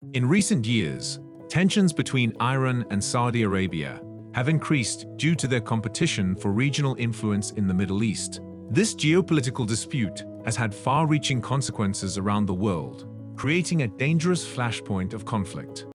In recent years, tensions between Iran and Saudi Arabia have increased due to their competition for regional influence in the Middle East. This geopolitical dispute has had far-reaching consequences around the world, creating a dangerous flashpoint of conflict.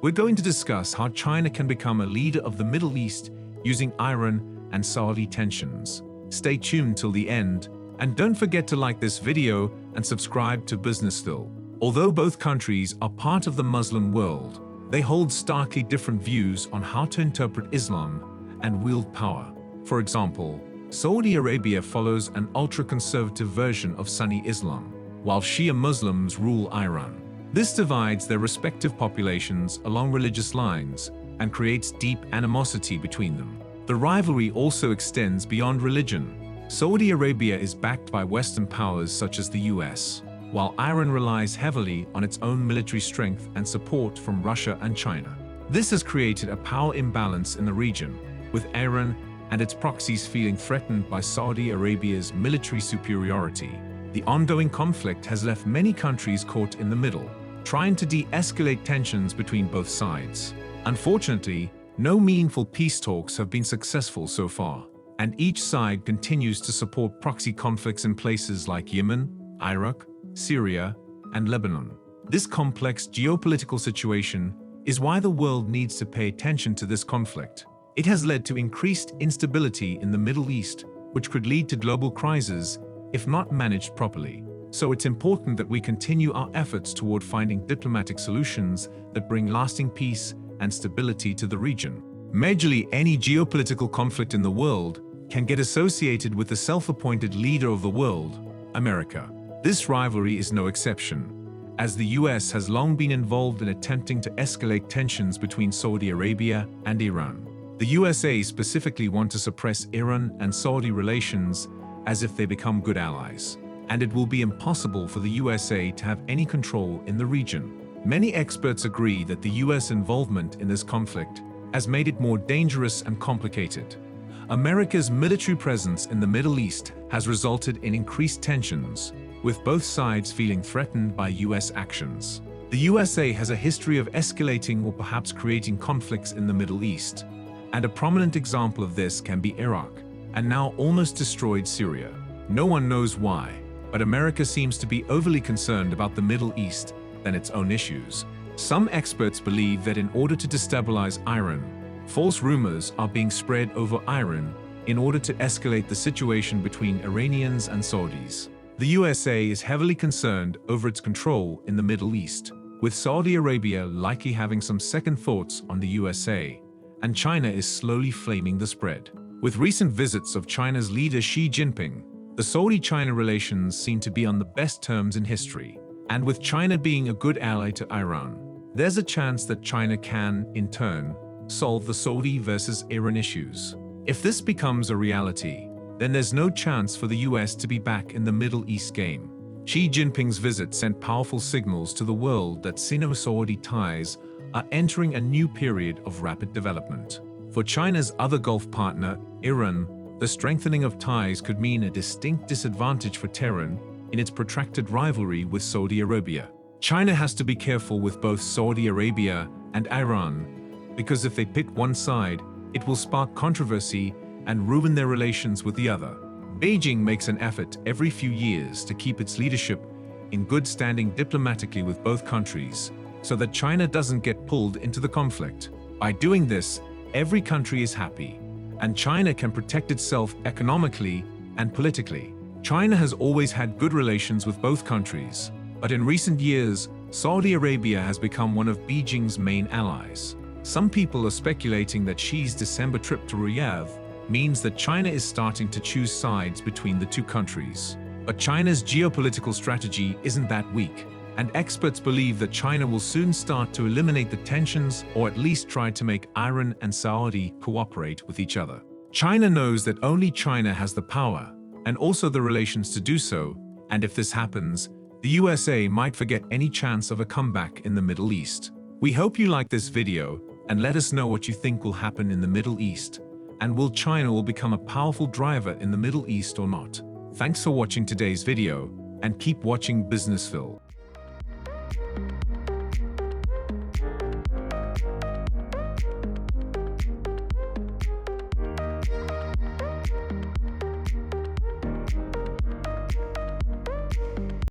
We're going to discuss how China can become a leader of the Middle East using Iran and Saudi tensions. Stay tuned till the end, and don't forget to like this video and subscribe to BusinessVille. Although both countries are part of the Muslim world, they hold starkly different views on how to interpret Islam and wield power. For example, Saudi Arabia follows an ultra-conservative version of Sunni Islam, while Shia Muslims rule Iran. This divides their respective populations along religious lines and creates deep animosity between them. The rivalry also extends beyond religion. Saudi Arabia is backed by Western powers such as the US, while Iran relies heavily on its own military strength and support from Russia and China. This has created a power imbalance in the region, with Iran and its proxies feeling threatened by Saudi Arabia's military superiority. The ongoing conflict has left many countries caught in the middle, trying to de-escalate tensions between both sides. Unfortunately, no meaningful peace talks have been successful so far, and each side continues to support proxy conflicts in places like Yemen, Iraq, Syria, and Lebanon. This complex geopolitical situation is why the world needs to pay attention to this conflict. It has led to increased instability in the Middle East, which could lead to global crises if not managed properly. So it's important that we continue our efforts toward finding diplomatic solutions that bring lasting peace and stability to the region. Majorly, any geopolitical conflict in the world can get associated with the self-appointed leader of the world, America. This rivalry is no exception, as the US has long been involved in attempting to escalate tensions between Saudi Arabia and Iran. The USA specifically want to suppress Iran and Saudi relations as if they become good allies, and it will be impossible for the USA to have any control in the region. Many experts agree that the US involvement in this conflict has made it more dangerous and complicated. America's military presence in the Middle East has resulted in increased tensions, with both sides feeling threatened by US actions. The USA has a history of escalating or perhaps creating conflicts in the Middle East, and a prominent example of this can be Iraq, and now almost destroyed Syria. No one knows why, but America seems to be overly concerned about the Middle East than its own issues. Some experts believe that in order to destabilize Iran, false rumors are being spread over Iran in order to escalate the situation between Iranians and Saudis. The USA is heavily concerned over its control in the Middle East, with Saudi Arabia likely having some second thoughts on the USA, and China is slowly flaming the spread. With recent visits of China's leader Xi Jinping, the Saudi-China relations seem to be on the best terms in history, and with China being a good ally to Iran, there's a chance that China can, in turn, solve the Saudi versus Iran issues. If this becomes a reality, then there's no chance for the US to be back in the Middle East game. Xi Jinping's visit sent powerful signals to the world that Sino-Saudi ties are entering a new period of rapid development. For China's other Gulf partner, Iran, the strengthening of ties could mean a distinct disadvantage for Tehran in its protracted rivalry with Saudi Arabia. China has to be careful with both Saudi Arabia and Iran, because if they pick one side, it will spark controversy and ruin their relations with the other. Beijing makes an effort every few years to keep its leadership in good standing diplomatically with both countries, so that China doesn't get pulled into the conflict. By doing this, every country is happy, and China can protect itself economically and politically. China has always had good relations with both countries, but in recent years, Saudi Arabia has become one of Beijing's main allies. Some people are speculating that Xi's December trip to Riyadh means that China is starting to choose sides between the two countries. But China's geopolitical strategy isn't that weak, and experts believe that China will soon start to eliminate the tensions or at least try to make Iran and Saudi cooperate with each other. China knows that only China has the power and also the relations to do so, and if this happens, the USA might forget any chance of a comeback in the Middle East. We hope you like this video and let us know what you think will happen in the Middle East, and will China become a powerful driver in the Middle East or not? Thanks for watching today's video, and keep watching BusinessVille.